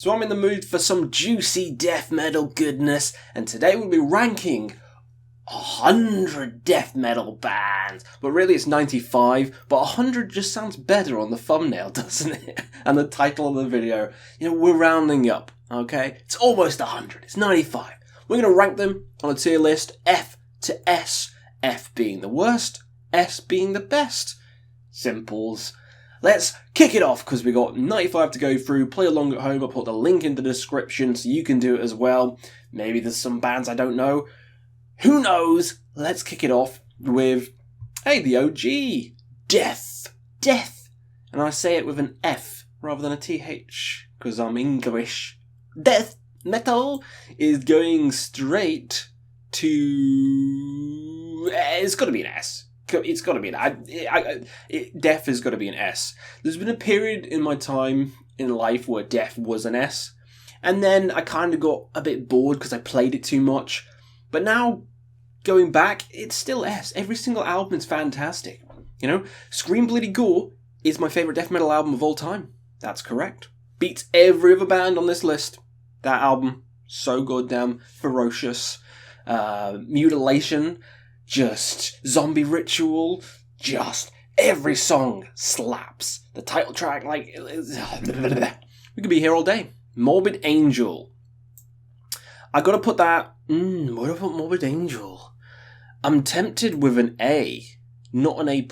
So I'm in the mood for some juicy death metal goodness, and today we'll be ranking 100 death metal bands. But really it's 95, but 100 just sounds better on the thumbnail, doesn't it? And the title of the video. You know, we're rounding up, okay? It's almost 100, it's 95. We're going to rank them on a tier list, F to S, F being the worst, S being the best. Simples. Let's kick it off, because we got 95 to go through. Play along at home. I'll put the link in the description so you can do it as well. Maybe there's some bands I don't know. Who knows? Let's kick it off with, hey, the OG. Death. Death. And I say it with an F rather than a TH, because I'm English. Death metal is going straight to... It's got to be an S. It's got to be an Death has got to be an S. There's been a period in my time in life where Death was an S, and then I kind of got a bit bored because I played it too much. But now, going back, it's still S. Every single album is fantastic. You know, Scream Bloody Gore is my favourite death metal album of all time. That's correct. Beats every other band on this list. That album, so goddamn ferocious. Mutilation. Just Zombie Ritual, just every song slaps. The title track, like, we could be here all day. Morbid Angel. I gotta put that, what do I put Morbid Angel? I'm tempted with an A, not an A+.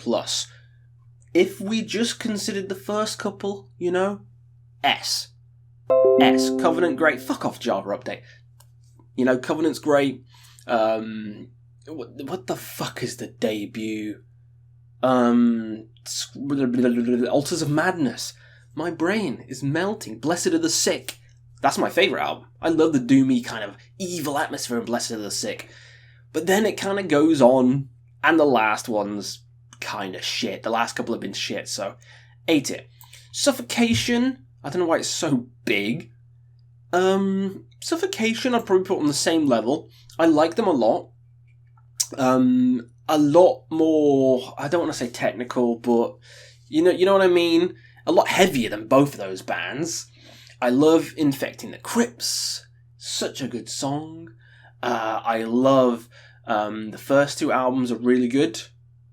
If we just considered the first couple, you know, S. S. Covenant, great. Fuck off, Java update. You know, Covenant's great. What the fuck is the debut? Altars of Madness. My brain is melting. Blessed are the Sick. That's my favourite album. I love the doomy kind of evil atmosphere in Blessed are the Sick. But then it kind of goes on, and the last one's kind of shit. The last couple have been shit, so ate it. Suffocation. I don't know why it's so big. Suffocation I'd probably put on the same level. I like them a lot. A lot more, I don't want to say technical, but you know what I mean? A lot heavier than both of those bands. I love Infecting the Crypts. Such a good song. I love, the first two albums are really good.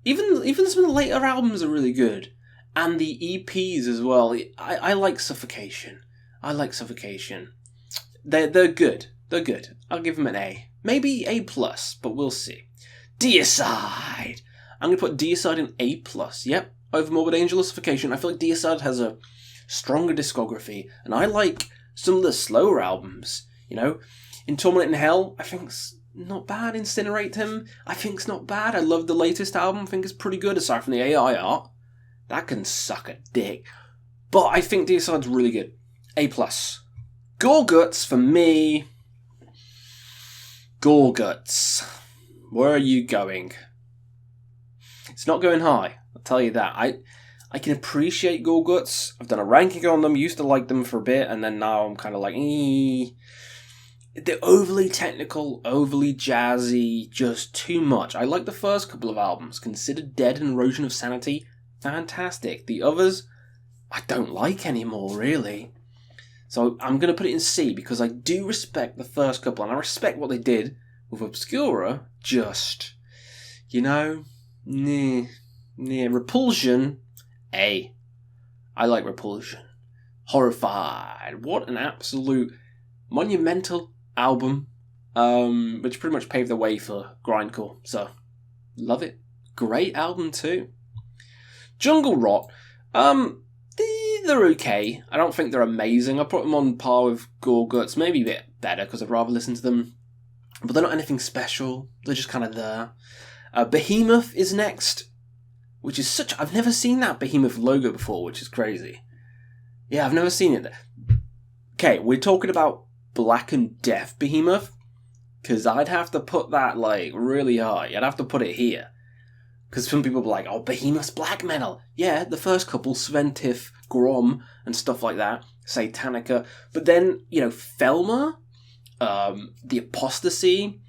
Even some of the later albums are really good. And the EPs as well. I like Suffocation. I like Suffocation. They're good. They're good. I'll give them an A. Maybe A+, but we'll see. Deicide. I'm going to put Deicide in A+. Yep, over Morbid Angel or Suffocation. I feel like Deicide has a stronger discography, and I like some of the slower albums. You know, In Torment in Hell, I think's not bad. Incinerate Him, I think's not bad. I love the latest album. I think it's pretty good, aside from the AI art. That can suck a dick. But I think Deicide's really good. A+. Gorguts for me. Gorguts. Where are you going? It's not going high, I'll tell you that. I can appreciate Gorguts. I've done a ranking on them, used to like them for a bit, and then now I'm kind of like, They're overly technical, overly jazzy, just too much. I like the first couple of albums. Consider Dead and Erosion of Sanity. Fantastic. The others, I don't like anymore, really. So I'm going to put it in C, because I do respect the first couple, and I respect what they did with Obscura. Just, you know, Repulsion, A. I like Repulsion. Horrified. What an absolute monumental album, which pretty much paved the way for grindcore. So, love it. Great album too. Jungle Rot. They're okay. I don't think they're amazing. I put them on par with Gorguts, maybe a bit better because I'd rather listen to them. But they're not anything special. They're just kind of there. Behemoth is next, which is such... I've never seen that Behemoth logo before, which is crazy. Yeah, I've never seen it. Okay, we're talking about Black and Death Behemoth, because I'd have to put that, like, really high. I'd have to put it here. Because some people are like, oh, Behemoth's black metal. Yeah, the first couple, Sventif, Grom, and stuff like that. Satanica. But then, you know, Felmer... The Apostasy,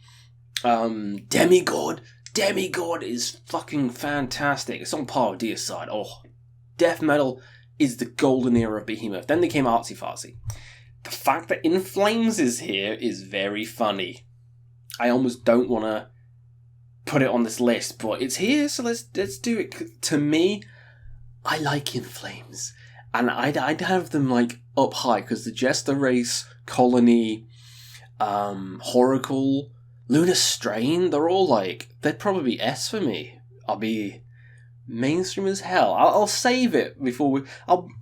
Demigod. Demigod is fucking fantastic. It's on par with Deicide. Oh, death metal is the golden era of Behemoth. Then they came artsy fartsy. The fact that In Flames is here is very funny. I almost don't want to put it on this list, but it's here, so let's do it. To me, I like In Flames, and I'd have them like up high because the Jester Race, Colony, Horacle, Lunar Strain, they're all like, they'd probably be S for me. I'll be mainstream as hell. I'll save it before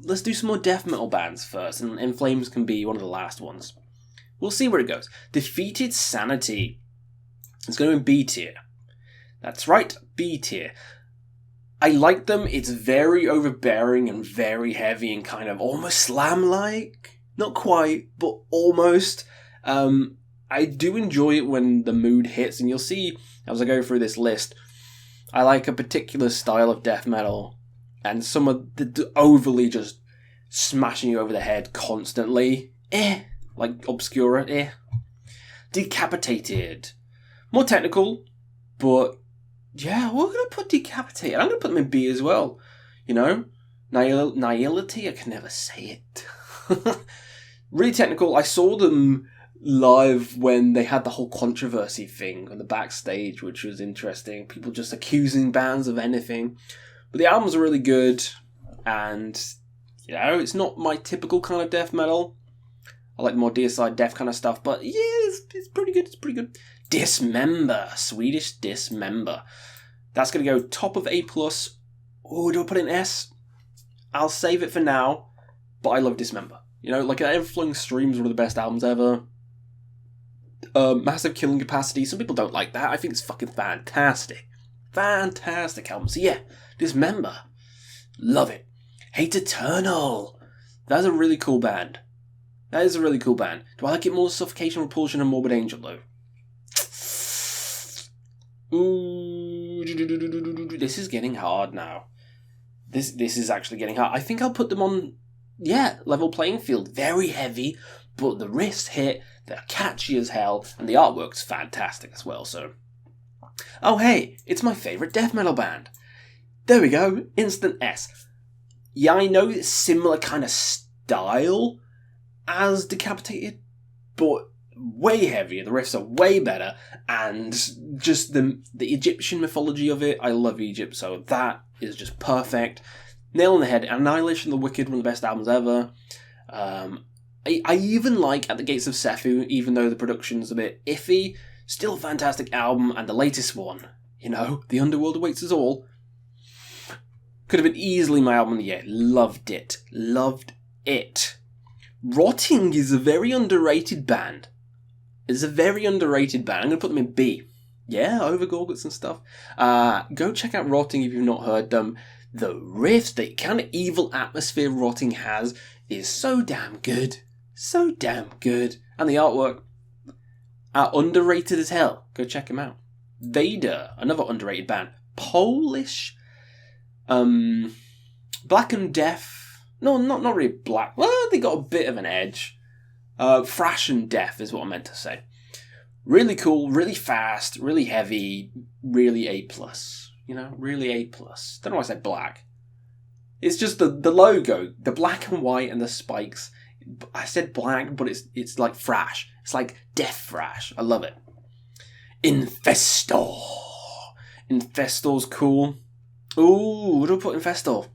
let's do some more death metal bands first, and In Flames can be one of the last ones. We'll see where it goes. Defeated Sanity. It's going to be B tier. That's right, B tier. I like them. It's very overbearing and very heavy and kind of almost slam-like. Not quite, but almost. I do enjoy it when the mood hits, and you'll see as I go through this list, I like a particular style of death metal, and some of the overly just smashing you over the head constantly. Like Obscura, Decapitated. More technical, but yeah, we're going to put Decapitated. I'm going to put them in B as well. You know? Nihility, I can never say it. Really technical. I saw them live when they had the whole controversy thing on the backstage, which was interesting. People just accusing bands of anything. But the albums are really good, and, you know, it's not my typical kind of death metal. I like more deicide death kind of stuff, but yeah, it's pretty good. It's pretty good. Dismember. Swedish Dismember. That's going to go top of A+. Oh, do I put it in S? I'll save it for now, but I love Dismember. You know, like Everflowing Stream is one of the best albums ever. Massive Killing Capacity. Some people don't like that. I think it's fucking fantastic. Fantastic album. So yeah, Dismember. Love it. Hate Eternal. That's a really cool band. That is a really cool band. Do I like it more Suffocation, Repulsion, and Morbid Angel, though? Ooh, this is getting hard now. This is actually getting hard. I think I'll put them on, level playing field. Very heavy, but the riffs hit, they're catchy as hell, and the artwork's fantastic as well, so. Oh hey, it's my favourite death metal band. There we go, instant S. Yeah, I know it's similar kind of style as Decapitated, but way heavier. The riffs are way better, and just the Egyptian mythology of it. I love Egypt, so that is just perfect. Nail on the head. Annihilation of the Wicked, one of the best albums ever. I even like At the Gates of Sephu, even though the production's a bit iffy. Still a fantastic album, and the latest one, you know, The Underworld Awaits Us All, could have been easily my album of the year. Loved it. Loved it. Rotting is a very underrated band. It's a very underrated band. I'm going to put them in B. Yeah, over Gorguts and stuff. Go check out Rotting if you've not heard them. The riffs, the kind of evil atmosphere Rotting has is so damn good. So damn good. And the artwork, underrated as hell. Go check them out. Vader, another underrated band. Polish. Black and Death. No, not really black. Well, they got a bit of an edge. Thrash and Death is what I meant to say. Really cool, really fast, really heavy, really A+. You know, really A+. Don't know why I said black. It's just the logo, the black and white and the spikes. I said black, but it's like thrash. It's like death thrash. I love it. Infestor. Infestor's cool. Ooh, what do I put Infestor?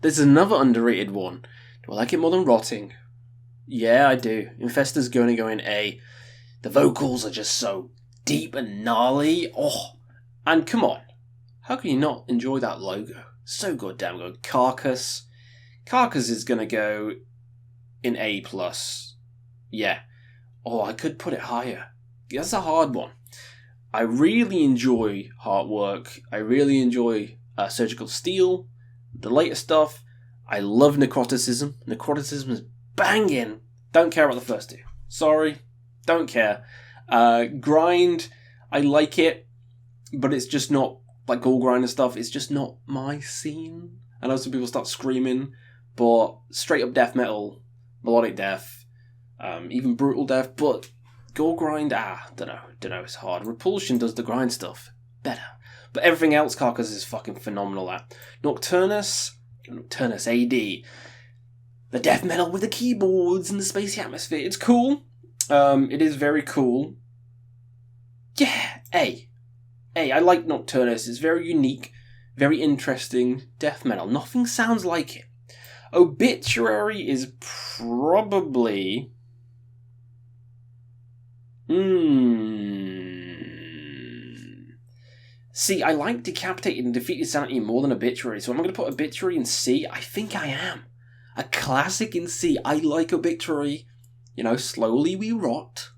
There's another underrated one. Do I like it more than Rotting? Yeah, I do. Infestor's going to go in A. The vocals are just so deep and gnarly. Oh, and come on. How can you not enjoy that logo? So goddamn good. Carcass. Carcass is going to go in A+. Yeah. Oh, I could put it higher. That's a hard one. I really enjoy Heartwork. I really enjoy Surgical Steel. The later stuff, I love Necroticism. Necroticism is banging. Don't care about the first two. Sorry. Don't care. Grind, I like it, but it's just not, like Gore Grind and stuff, it's just not my scene. I know some people start screaming, but straight up death metal, melodic death, even brutal death, but Gore Grind, don't know, it's hard. Repulsion does the grind stuff better. But everything else, Carcass is fucking phenomenal at. Nocturnus AD. the death metal with the keyboards and the spacey atmosphere. It's cool. It is very cool. Yeah, A. I like Nocturnus. It's very unique, very interesting death metal. Nothing sounds like it. Obituary is probably... See, I like Decapitated and Defeated Sanity more than Obituary, so am I going to put Obituary in C? I think I am. A classic in C. I like Obituary. You know, Slowly We Rot.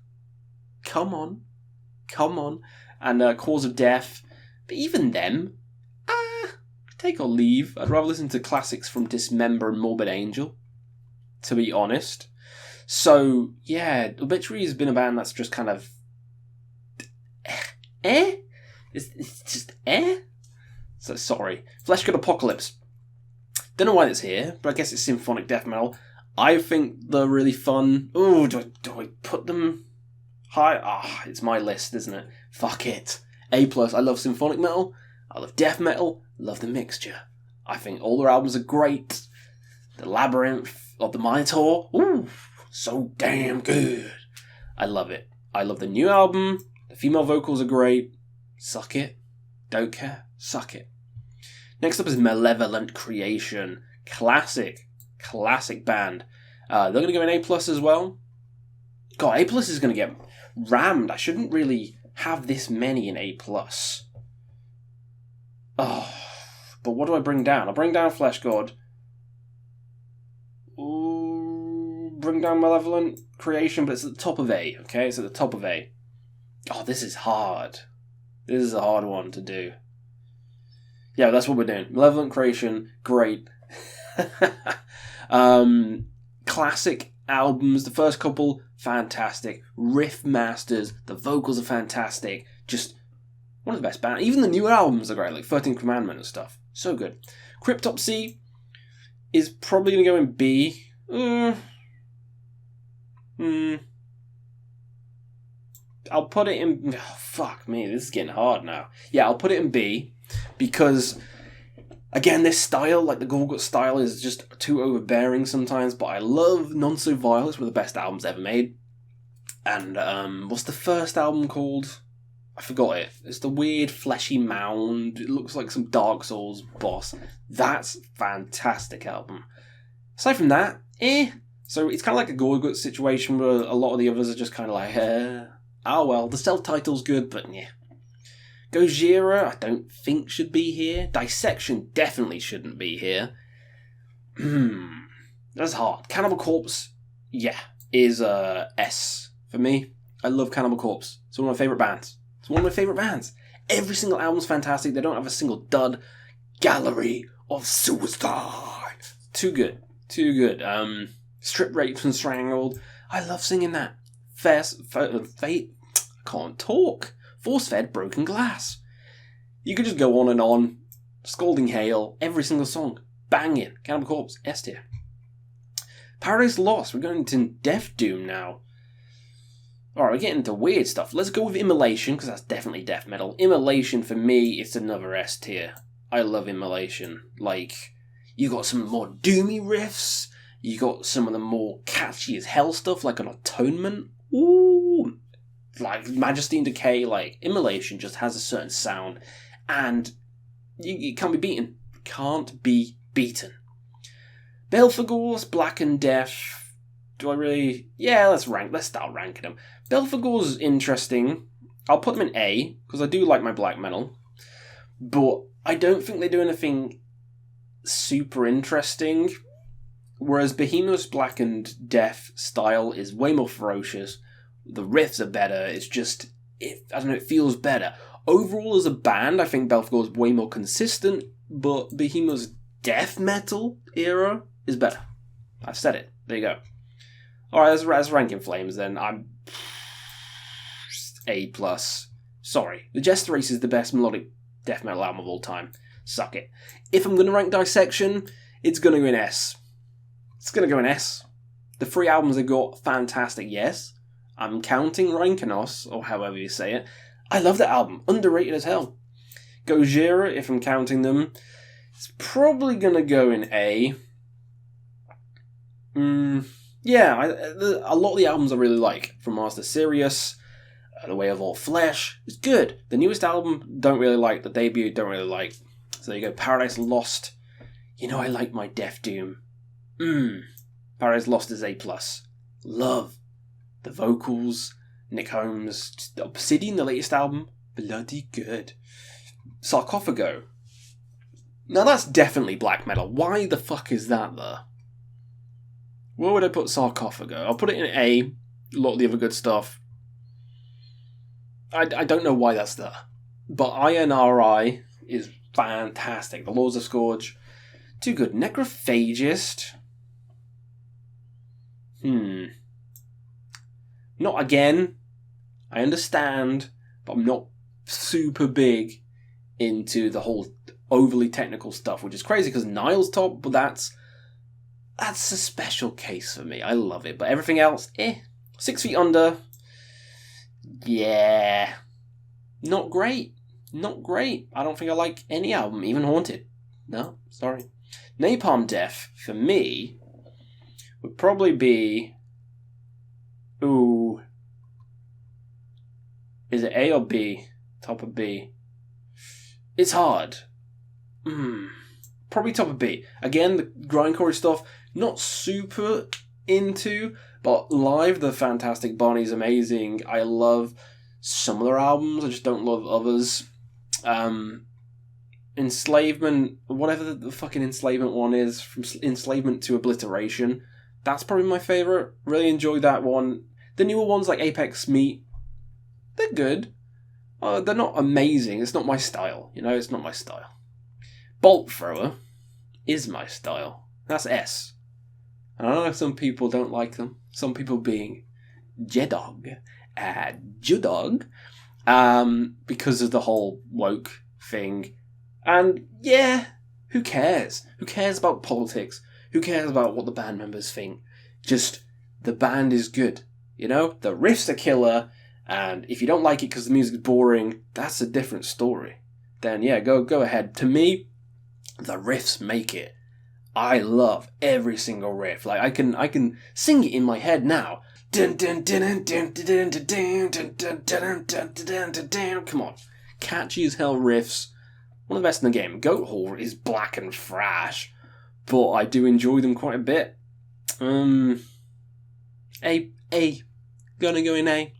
Come on. And Cause of Death. But even them, take or leave. I'd rather listen to classics from Dismember and Morbid Angel, to be honest. So, yeah, Obituary has been a band that's just kind of... It's just So, sorry. Flesh God Apocalypse. Don't know why it's here, but I guess it's symphonic death metal. I think they're really fun. Ooh, do I put them high? It's my list, isn't it? Fuck it. A+. I love symphonic metal. I love death metal. Love the mixture. I think all their albums are great. The Labyrinth of the Minotaur. Ooh, so damn good. I love it. I love the new album. The female vocals are great. Suck it. Don't care. Suck it. Next up is Malevolent Creation. Classic band. They're going to go in A+ as well. God, A+ is going to get rammed. I shouldn't really have this many in A+. Oh, but what do I bring down? I'll bring down Flesh God. Ooh, bring down Malevolent Creation, but it's at the top of A, okay? It's at the top of A. Oh, this is hard. This is a hard one to do. Yeah, that's what we're doing. Malevolent Creation, great. Classic albums, the first couple, fantastic. Riff masters, the vocals are fantastic. Just one of the best bands. Even the new albums are great, like 13th Commandment and stuff. So good. Cryptopsy is probably going to go in B. I'll put it in... Oh, fuck me, this is getting hard now. Yeah, I'll put it in B, because, again, this style, like the Gorgut style, is just too overbearing sometimes, but I love Non So Vile. It's one of the best albums ever made. And, what's the first album called? I forgot it. It's the weird fleshy mound. It looks like some Dark Souls boss. That's fantastic album. Aside from that, So it's kind of like a Gorgut situation where a lot of the others are just kind of like, oh well, the self-title's good, but yeah. Gojira, I don't think should be here. Dissection definitely shouldn't be here. That's hard. Cannibal Corpse, yeah, is S for me. I love Cannibal Corpse. It's one of my favourite bands. Every single album's fantastic. They don't have a single dud. Gallery of Suicide. Too good. Strip Raped and Strangled. I love singing that. Fate. I can't talk. Force-fed Broken Glass. You could just go on and on. Scalding Hail. Every single song. Banging. Cannibal Corpse. S tier. Paradise Lost. We're going into Death Doom now. Alright, we're getting into weird stuff. Let's go with Immolation, because that's definitely death metal. Immolation, for me, it's another S tier. I love Immolation. Like, you got some more doomy riffs. You got some of the more catchy as hell stuff, like an Atonement. Ooh. Like, Majesty and Decay, like, Immolation just has a certain sound. And you can't be beaten. Can't be beaten. Belphegor's Black and Death. Do I really... Yeah, let's start ranking them. Belphegor's interesting. I'll put them in A, because I do like my black metal. But I don't think they do anything super interesting. Whereas Behemoth's Black and Death style is way more ferocious. The riffs are better. It's just... it feels better. Overall, as a band, I think Belphegor is way more consistent. But Behemoth's death metal era is better. I've said it. There you go. Alright, as ranking Flames, then I'm A+. Sorry. The Jester Race is the best melodic death metal album of all time. Suck it. If I'm going to rank Dissection, it's going to go in S. It's going to go in S. The 3 albums they got, fantastic, yes. I'm counting Reinkenos, or however you say it. I love that album. Underrated as hell. Gojira, if I'm counting them, it's probably going to go in A. A lot of the albums I really like, from Master Sirius, The Way of All Flesh, is good. The newest album, don't really like. The debut, don't really like. So there you go, Paradise Lost. You know I like my Death Doom. Paradise Lost is A+. Love the vocals, Nick Holmes, Obsidian, the latest album, bloody good. Sarcophago. Now that's definitely black metal. Why the fuck is that there? Where would I put Sarcophago? I'll put it in A. A lot of the other good stuff. I don't know why that's there. But INRI is fantastic. The Laws of Scourge, too good. Necrophagist. Not again. I understand, but I'm not super big into the whole overly technical stuff, which is crazy because Nile's top, but that's a special case for me. I love it, but everything else, 6 Feet Under, yeah, not great. Not great. I don't think I like any album, even Haunted. No, sorry. Napalm Death, for me, would probably be... Ooh. Is it A or B? Top of B. It's hard. Probably top of B. Again, the grindcore stuff, not super into, but live, the fantastic. Barney's amazing. I love some of their albums, I just don't love others. Enslavement, whatever the fucking Enslavement one is, from Enslavement to Obliteration, that's probably my favourite. Really enjoyed that one. The newer ones like Apex Meat, they're good. They're not amazing. It's not my style. It's not my style. Bolt Thrower is my style. That's S. And I know some people don't like them. Some people being Jedog, Judog, because of the whole woke thing. And yeah, who cares? Who cares about politics? Who cares about what the band members think? Just, the band is good. The riffs are killer, and if you don't like it because the music's boring, that's a different story. Then yeah, go ahead. To me, the riffs make it. I love every single riff. Like I can sing it in my head now. Come on, catchy as hell riffs. One of the best in the game. Goat Hall is black and thrash, but I do enjoy them quite a bit. A. Gonna go in A.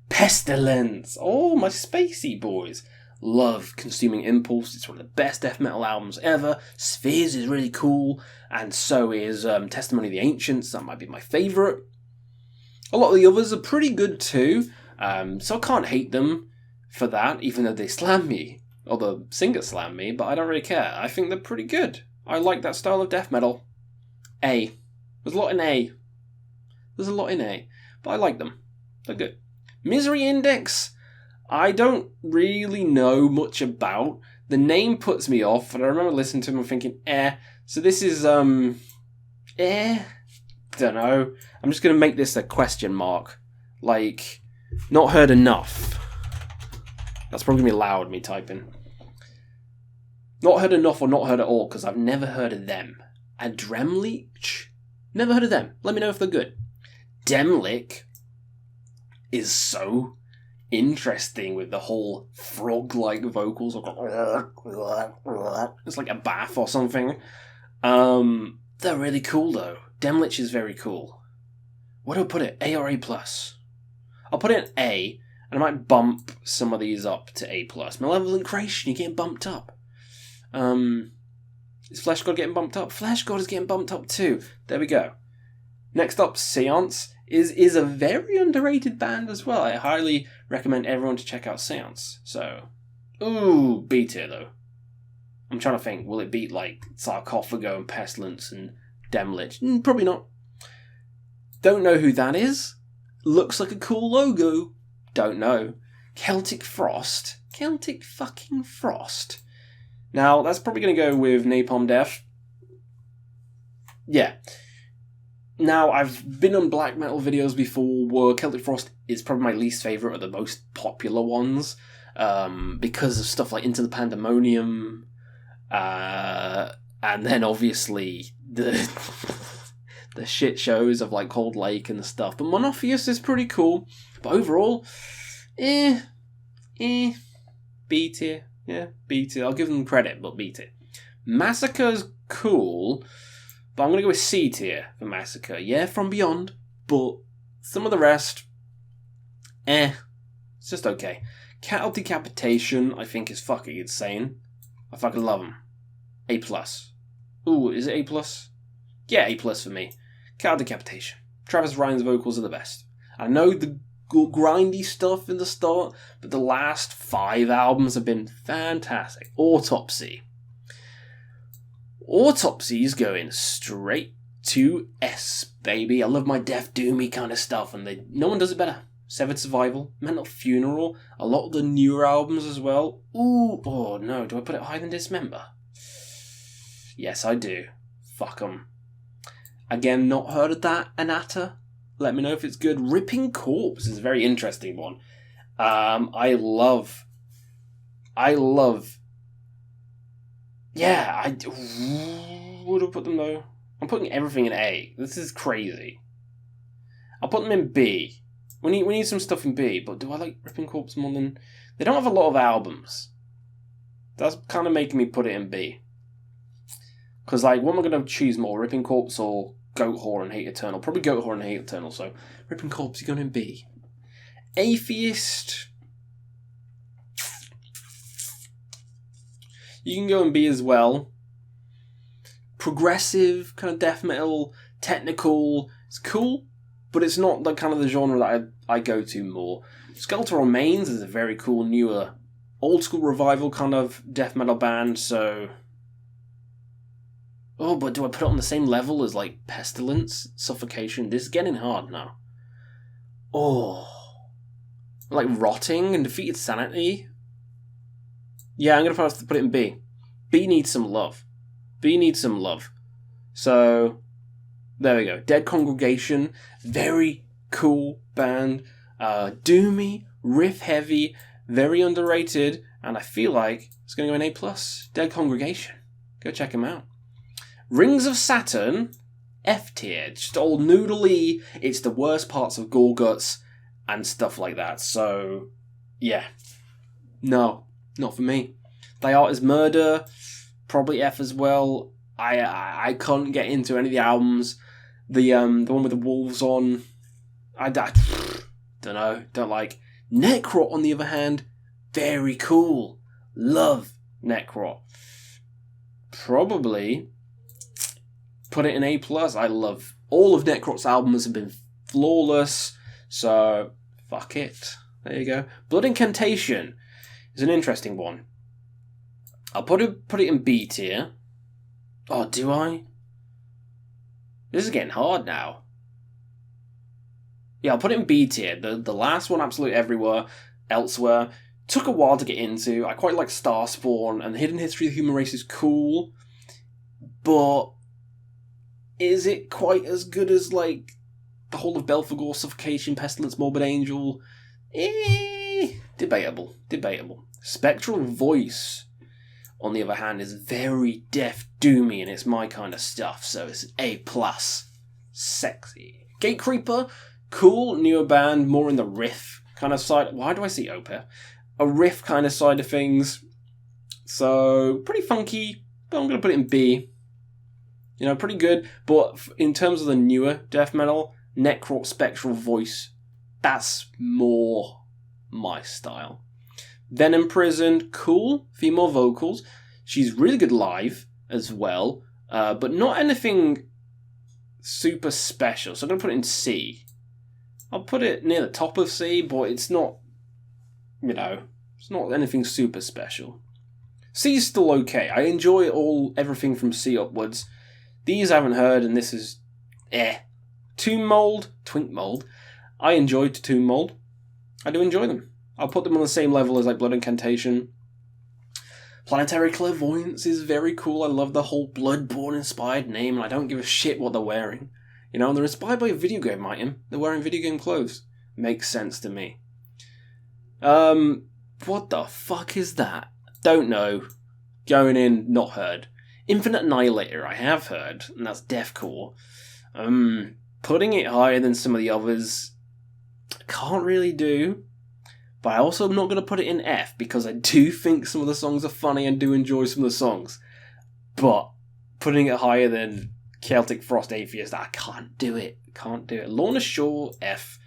Pestilence. Oh, my Spacey boys. Love Consuming Impulse. It's one of the best death metal albums ever. Spheres is really cool, and so is Testimony of the Ancients. That might be my favourite. A lot of the others are pretty good too, so I can't hate them for that, even though they slam me, or the singer slam me, but I don't really care. I think they're pretty good. I like that style of death metal. A. There's a lot in A. But I like them. They're good. Misery Index, I don't really know much about. The name puts me off, and I remember listening to them and thinking, So this is, Don't know. I'm just going to make this a question mark. Like, not heard enough. That's probably going to be loud, me typing. Not heard enough or not heard at all, because I've never heard of them. Adremleach? Never heard of them. Let me know if they're good. Demlick is so interesting with the whole frog-like vocals. It's like a bath or something. They're really cool, though. Demlich is very cool. Where do I put it? A or A+? I'll put it in A, and I might bump some of these up to A+. Malevolent Creation, you're getting bumped up. Is Flesh God getting bumped up? Flesh God is getting bumped up too. There we go. Next up, Seance is a very underrated band as well. I highly recommend everyone to check out Seance. So, B tier though. I'm trying to think, will it beat like Sarcophago and Pestilence and Demlich? Probably not. Don't know who that is. Looks like a cool logo. Don't know. Celtic Frost. Celtic fucking Frost. Now, that's probably going to go with Napalm Death. Yeah. Now, I've been on black metal videos before where Celtic Frost is probably my least favourite of the most popular ones. Because of stuff like Into the Pandemonium. And then, obviously, the the shit shows of like Cold Lake and stuff. But Monotheus is pretty cool. But overall, B tier. Yeah, B tier. I'll give them credit, but B tier. Massacre's cool, but I'm going to go with C tier for Massacre. Yeah, From Beyond, but some of the rest, it's just okay. Cattle Decapitation, I think, is fucking insane. I fucking love them. A+. Ooh, is it A+? Yeah, A+ for me. Cattle Decapitation. Travis Ryan's vocals are the best. I know the grindy stuff in the start, but the last 5 albums have been fantastic. Autopsy. Autopsy's going straight to S, baby. I love my death doomy kind of stuff, and no one does it better. Severed Survival, Mental Funeral, a lot of the newer albums as well. Ooh, oh no, do I put it higher than Dismember? Yes, I do. Fuck 'em. Again, not heard of that, Anatta. Let me know if it's good. Ripping Corpse is a very interesting one. I love. Yeah, would have put them though. I'm putting everything in A. This is crazy. I'll put them in B. We need some stuff in B, but do I like Ripping Corpse more than... They don't have a lot of albums. That's kind of making me put it in B. Because, like, what am I going to choose more? Ripping Corpse or Goat Whore and Hate Eternal? Probably Goat Whore and Hate Eternal, so Ripping Corpse, you're going in B. Atheist... You can go in B as well. Progressive, kind of death metal, technical. It's cool, but it's not the kind of the genre that I go to more. Skeletal Remains is a very cool, newer, old school revival kind of death metal band, so... Oh, but do I put it on the same level as, like, Pestilence, Suffocation? This is getting hard now. Oh. Like Rotting and Defeated Sanity? Yeah, I'm going to have to put it in B. B needs some love. B needs some love. So, there we go. Dead Congregation, very cool band. Doomy, riff heavy, very underrated, and I feel like it's going to go in A+. Dead Congregation. Go check them out. Rings of Saturn, F tier. Just all noodly. It's the worst parts of Gore Guts and stuff like that. So, yeah. No, not for me. Thy Art is Murder, probably F as well. I can't get into any of the albums. The one with the wolves on, I don't know, don't like. Necrot, on the other hand, very cool. Love Necrot. Probably put it in A+. I love all of Necrot's albums have been flawless, so fuck it. There you go. Blood Incantation is an interesting one. I'll put it in B tier. Oh, do I? This is getting hard now. Yeah, I'll put it in B tier. The last one, Absolute Everywhere, Elsewhere, took a while to get into. I quite like Starspawn, and the Hidden History of the Human Race is cool, but is it quite as good as, like, the whole of Belphegor, Suffocation, Pestilence, Morbid Angel? Debatable. Spectral Voice, on the other hand, is very death doomy, and it's my kind of stuff, so it's A+. Sexy. Gatecreeper, cool, newer band, more in the riff kind of side. Why do I see Opeth? A riff kind of side of things. So, pretty funky, but I'm going to put it in B. You know, pretty good, but in terms of the newer death metal, Necrot, Spectral Voice, that's more my style. Venom Prison, cool, female vocals. She's really good live as well, but not anything super special. So I'm going to put it in C. I'll put it near the top of C, but it's not, it's not anything super special. C is still okay. I enjoy everything from C upwards. These I haven't heard, and this is Tomb Mold, Twink Mold. I enjoyed Tomb Mold. I do enjoy them. I'll put them on the same level as like Blood Incantation. Planetary Clairvoyance is very cool. I love the whole Bloodborne inspired name, and I don't give a shit what they're wearing. They're inspired by a video game item. They're wearing video game clothes. Makes sense to me. What the fuck is that? Don't know. Going in, not heard. Infinite Annihilator, I have heard, and that's deathcore. Putting it higher than some of the others, I can't really do. But I also am not going to put it in F, because I do think some of the songs are funny and do enjoy some of the songs. But putting it higher than Celtic Frost Atheist, I can't do it. Lorna Shore, F.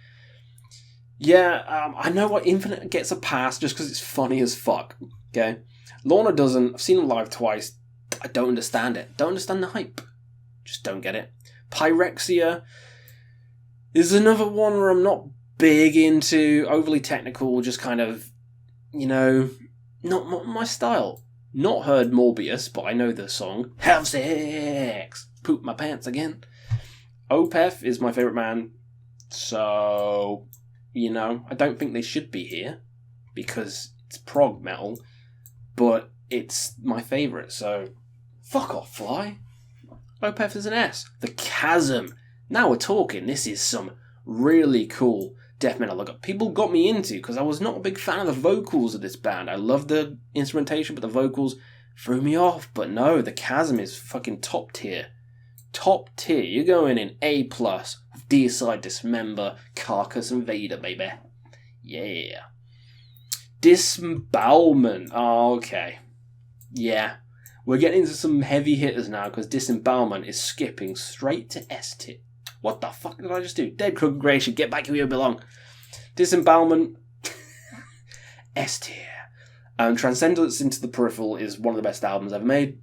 Yeah, I know what Infinite gets a pass just because it's funny as fuck. Okay? Lorna doesn't. I've seen them live twice. I don't understand it. Don't understand the hype. Just don't get it. Pyrexia is another one where I'm not big into, overly technical, just kind of, not my style. Not heard Morbius, but I know the song. Have sex! Poop my pants again. Opeth is my favourite band, so, I don't think they should be here, because it's prog metal, but it's my favourite, so fuck off, Fly. Opeth is an S. The Chasm. Now we're talking. This is some really cool death metal that people got me into, because I was not a big fan of the vocals of this band. I loved the instrumentation, but the vocals threw me off. But no, the Chasm is fucking top tier. Top tier. You're going in A+, with Deicide, Dismember, Carcass, and Vader, baby. Yeah. Disembowelment. Oh, okay. Yeah. We're getting into some heavy hitters now, because Disembowelment is skipping straight to S tier. What the fuck did I just do? Dead Congregation, get back where you belong. Disembowelment, S tier. Transcendence into the Peripheral is one of the best albums ever made.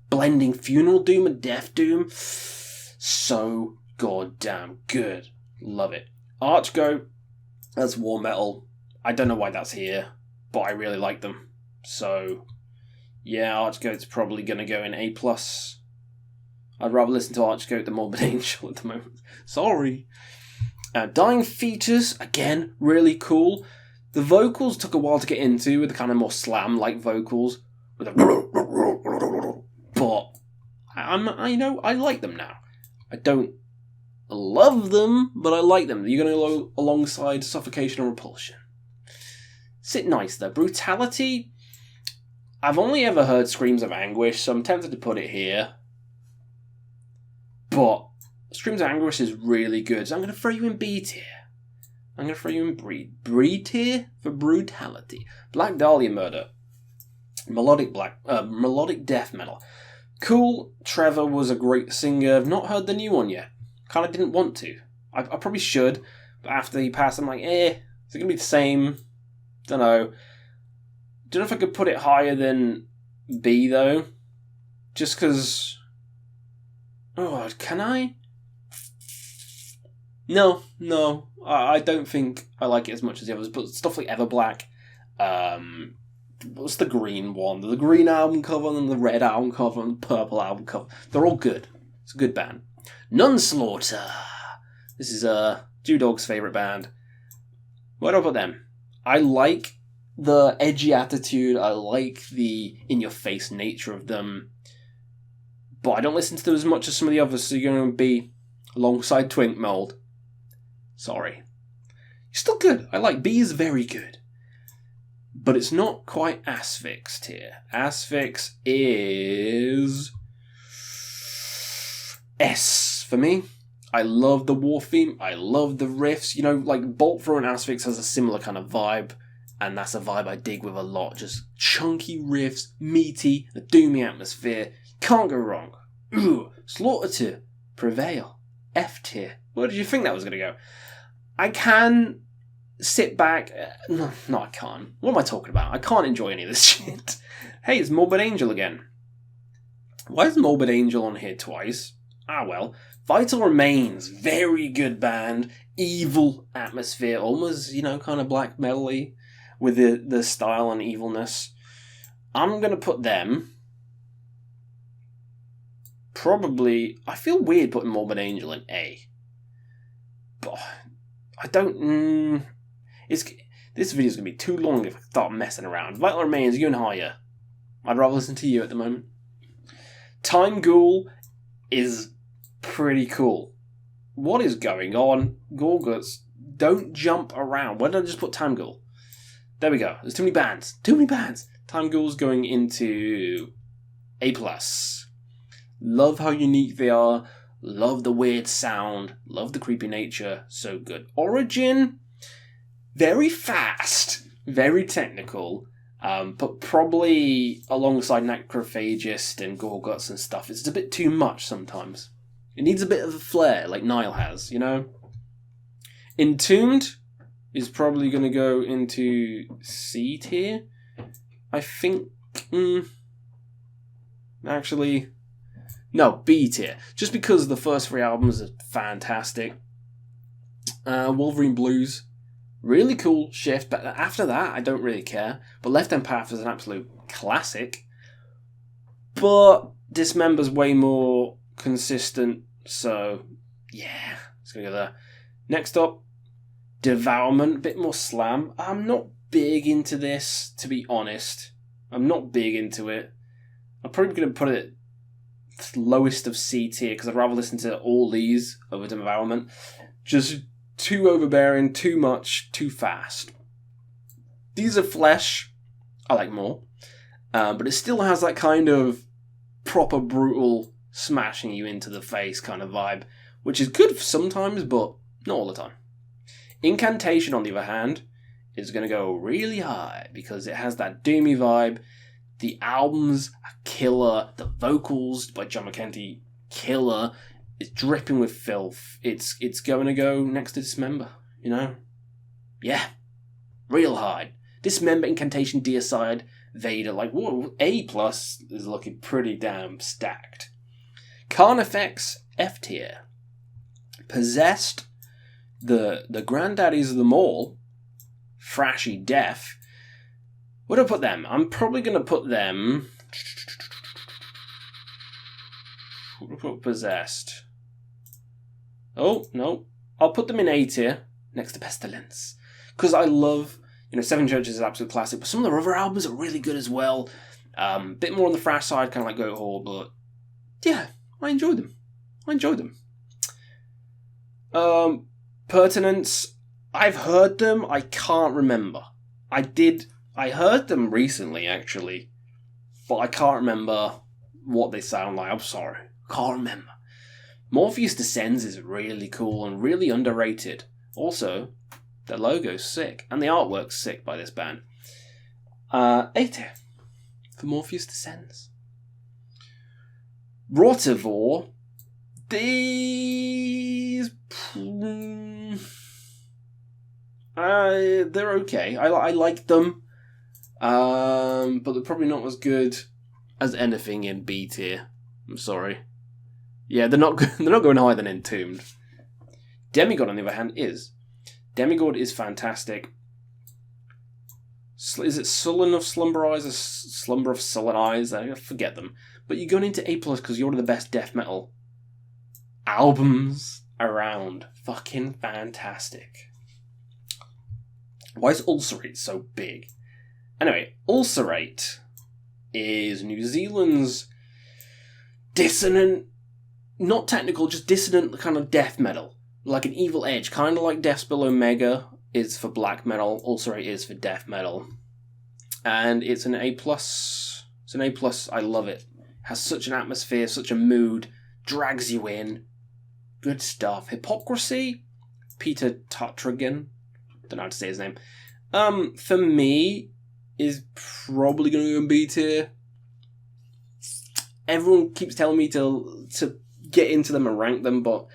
Blending funeral doom and death doom. So goddamn good. Love it. Archgoat, that's war metal. I don't know why that's here, but I really like them. So, yeah, Archgoat's probably going to go in A+. I'd rather listen to Archgoat than Morbid Angel at the moment. Sorry. Dying Fetus, again, really cool. The vocals took a while to get into, with the kind of more slam-like vocals. With a but I like them now. I don't love them, but I like them. You're going to go alongside Suffocation and Repulsion. Sit nice, though. Brutality, I've only ever heard Screams of Anguish, so I'm tempted to put it here. But Screams of Anguish is really good, so I'm going to throw you in B tier. I'm going to throw you in Breed tier for Brutality. Black Dahlia Murder. Melodic death metal. Cool. Trevor was a great singer. I've not heard the new one yet. Kind of didn't want to. I probably should, but after he passed, I'm like, is it going to be the same? Don't know. Don't know if I could put it higher than B, though. Just because... Oh, can I? No. I don't think I like it as much as the others, but stuff like Everblack, what's the green one? The green album cover and the red album cover and the purple album cover. They're all good. It's a good band. Nunslaughter. This is Dewdog's favourite band. Where do I put them? I like the edgy attitude. I like the in-your-face nature of them. But I don't listen to them as much as some of the others, so you're going to be alongside Twink Mold. Sorry. You're still good. I like B is very good. But it's not quite Asphyx tier. Asphyx is S for me. I love the war theme. I love the riffs. Like Bolt Throw and Asphyx has a similar kind of vibe. And that's a vibe I dig with a lot. Just chunky riffs, meaty, a doomy atmosphere. Can't go wrong. Ooh, Slaughter tier. Prevail. F tier. Where did you think that was going to go? I can sit back. No, I can't. What am I talking about? I can't enjoy any of this shit. Hey, it's Morbid Angel again. Why is Morbid Angel on here twice? Ah, well. Vital Remains. Very good band. Evil atmosphere. Almost, kind of black metal-y with the style and evilness. I'm going to put them... Probably, I feel weird putting Morbid Angel in A. But I don't... This video's going to be too long if I start messing around. Vital Remains, you and higher. I'd rather listen to you at the moment. Time Ghoul is pretty cool. What is going on? Gorguts, don't jump around. Why did I just put Time Ghoul? There we go. There's too many bands. Time Ghoul's going into A+. Love how unique they are. Love the weird sound. Love the creepy nature. So good. Origin, very fast. Very technical. But probably alongside Necrophagist and Gorguts and stuff, it's a bit too much sometimes. It needs a bit of a flair, like Nile has, you know? Entombed is probably going to go into C tier. I think... actually... No, B tier. Just because the first 3 albums are fantastic. Wolverine Blues, really cool shift, but after that, I don't really care. But Left Hand Path is an absolute classic. But Dismember's way more consistent, so yeah, it's going to go there. Next up, Devourment, a bit more slam. I'm not big into this, to be honest. I'm not big into it. I'm probably going to put it lowest of C tier, because I'd rather listen to all these over Devourment. Just too overbearing, too much, too fast. These are Flesh, I like more. But it still has that kind of proper brutal smashing you into the face kind of vibe, which is good sometimes, but not all the time. Incantation, on the other hand, is going to go really high because it has that doomy vibe. The albums are killer. The vocals by John McEntee, killer. It's dripping with filth. It's going to go next to Dismember, you know? Yeah. Real high. Dismember, Incantation, Deicide, Vader. Like, whoa, A+ is looking pretty damn stacked. Carnifex, F tier. Possessed, the granddaddies of them all, Thrashy Death. Where do I put them? I'm probably going to put them... Where do I put Possessed? Oh, no. I'll put them in A tier, next to Pestilence. Because I love... Seven Churches is an absolute classic, but some of their other albums are really good as well. Bit more on the thrash side, kind of like Goat Hall, but... yeah, I enjoyed them. Pertinence, I've heard them, I can't remember. I heard them recently, actually, but I can't remember what they sound like. I'm sorry, can't remember. Morpheus Descends is really cool and really underrated. Also, the logo's sick, and the artwork's sick by this band. A tier for Morpheus Descends. Rotivore, these... they're okay. I like them. But they're probably not as good as anything in B tier. I'm sorry. Yeah, they're not going higher than Entombed. Demigod, on the other hand, is. Demigod is fantastic. Is it Sullen of Slumber Eyes or Slumber of Sullen Eyes? I forget them. But you're going into A+ because you're one of the best death metal albums around. Fucking fantastic. Why is Ulcerate so big? Anyway, Ulcerate is New Zealand's dissonant, not technical, just dissonant kind of death metal. Like an Evil Edge, kind of like Deathspell Omega is for black metal, Ulcerate is for death metal. And it's an A+. It's an A+, I love it. Has such an atmosphere, such a mood, drags you in. Good stuff. Hypocrisy, Peter Tartragan, don't know how to say his name. For me, is probably going to go in B tier. Everyone keeps telling me to get into them and rank them, but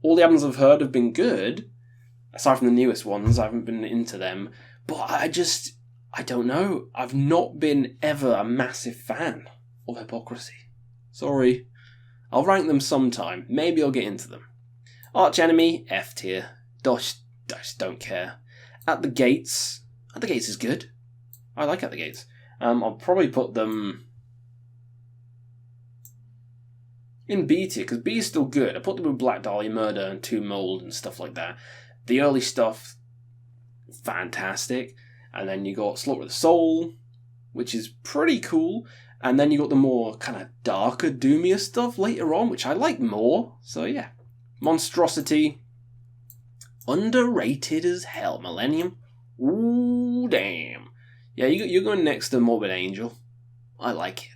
all the albums I've heard have been good. Aside from the newest ones, I haven't been into them. But I don't know. I've not been ever a massive fan of Hypocrisy. Sorry. I'll rank them sometime. Maybe I'll get into them. Arch Enemy, F tier. Just don't care. At the Gates is good. I like At the Gates. I'll probably put them in B tier, because B is still good. I put them with Black Dahlia Murder and Tomb Mold and stuff like that. The early stuff, fantastic. And then you got Slaughter of the Soul, which is pretty cool. And then you got the more kind of darker, doomier stuff later on, which I like more. So yeah. Monstrosity, underrated as hell. Millennium, ooh, damn. Yeah, you're going next to Morbid Angel. I like it.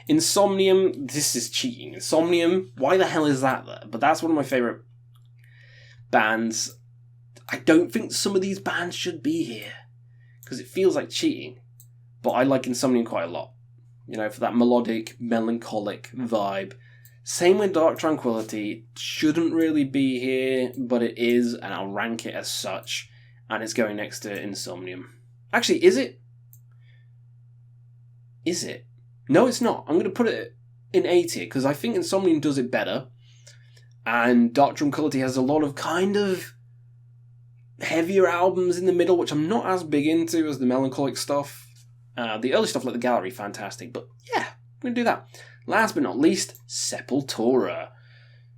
Insomnium, this is cheating. Insomnium, why the hell is that there? But that's one of my favourite bands. I don't think some of these bands should be here, because it feels like cheating. But I like Insomnium quite a lot. You know, for that melodic, melancholic vibe. Same with Dark Tranquillity. Shouldn't really be here, but it is, and I'll rank it as such. And it's going next to Insomnium. Actually, is it? Is it? No, it's not. I'm going to put it in A tier, because I think Insomnium does it better. And Dark Tranquillity has a lot of kind of heavier albums in the middle, which I'm not as big into as the melancholic stuff. The early stuff like The Gallery, fantastic. But yeah, I'm going to do that. Last but not least, Sepultura.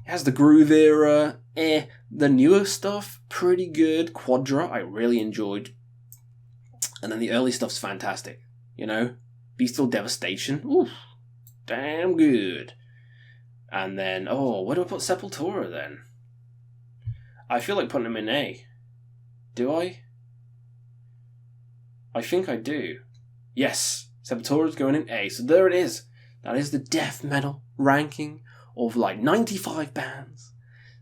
It has the groove era. The newer stuff, pretty good. Quadra, I really enjoyed. And then the early stuff's fantastic. You know? Bestial Devastation. Oof. Damn good. And then, where do I put Sepultura then? I feel like putting them in A. Do I? I think I do. Yes, Sepultura's going in A. So there it is. That is the death metal ranking of like 95 bands.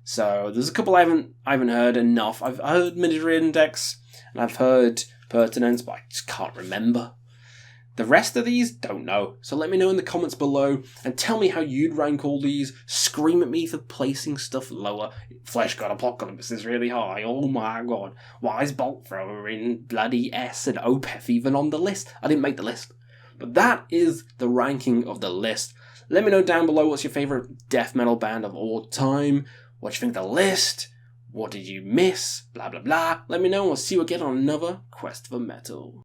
So there's a couple I haven't heard enough. I've heard Military Index and I've heard Pertinence, but I just can't remember. The rest of these, don't know. So let me know in the comments below and tell me how you'd rank all these. Scream at me for placing stuff lower. Flesh God Apocalypse is really high. Oh my god. Why is Bolt Thrower in bloody S and Opeth even on the list? I didn't make the list. But that is the ranking of the list. Let me know down below what's your favourite death metal band of all time. What do you think of the list? What did you miss? Blah blah blah. Let me know and we'll see you again on another Quest for Metal.